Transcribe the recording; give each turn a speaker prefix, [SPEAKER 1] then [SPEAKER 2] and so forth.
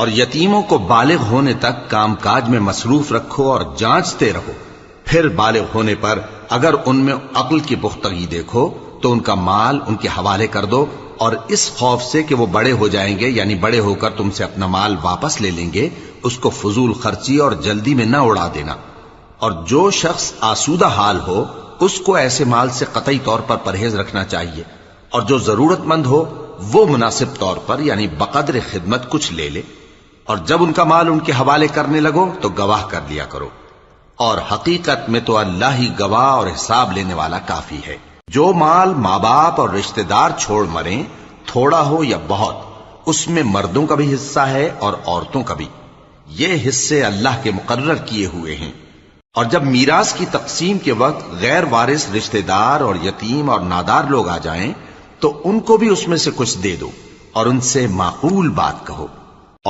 [SPEAKER 1] اور یتیموں کو بالغ ہونے تک کام کاج میں مصروف رکھو اور جانچتے رہو، پھر بالغ ہونے پر اگر ان میں عقل کی پختگی دیکھو تو ان کا مال ان کے حوالے کر دو، اور اس خوف سے کہ وہ بڑے ہو جائیں گے، یعنی بڑے ہو کر تم سے اپنا مال واپس لے لیں گے، اس کو فضول خرچی اور جلدی میں نہ اڑا دینا۔ اور جو شخص آسودہ حال ہو اس کو ایسے مال سے قطعی طور پر پرہیز رکھنا چاہیے، اور جو ضرورت مند ہو وہ مناسب طور پر یعنی بقدر خدمت کچھ لے لے، اور جب ان کا مال ان کے حوالے کرنے لگو تو گواہ کر لیا کرو، اور حقیقت میں تو اللہ ہی گواہ اور حساب لینے والا کافی ہے۔ جو مال ماں باپ اور رشتہ دار چھوڑ مریں، تھوڑا ہو یا بہت، اس میں مردوں کا بھی حصہ ہے اور عورتوں کا بھی، یہ حصے اللہ کے مقرر کیے ہوئے ہیں۔ اور جب میراث کی تقسیم کے وقت غیر وارث رشتہ دار اور یتیم اور نادار لوگ آ جائیں تو ان کو بھی اس میں سے کچھ دے دو، اور ان سے معقول بات کہو۔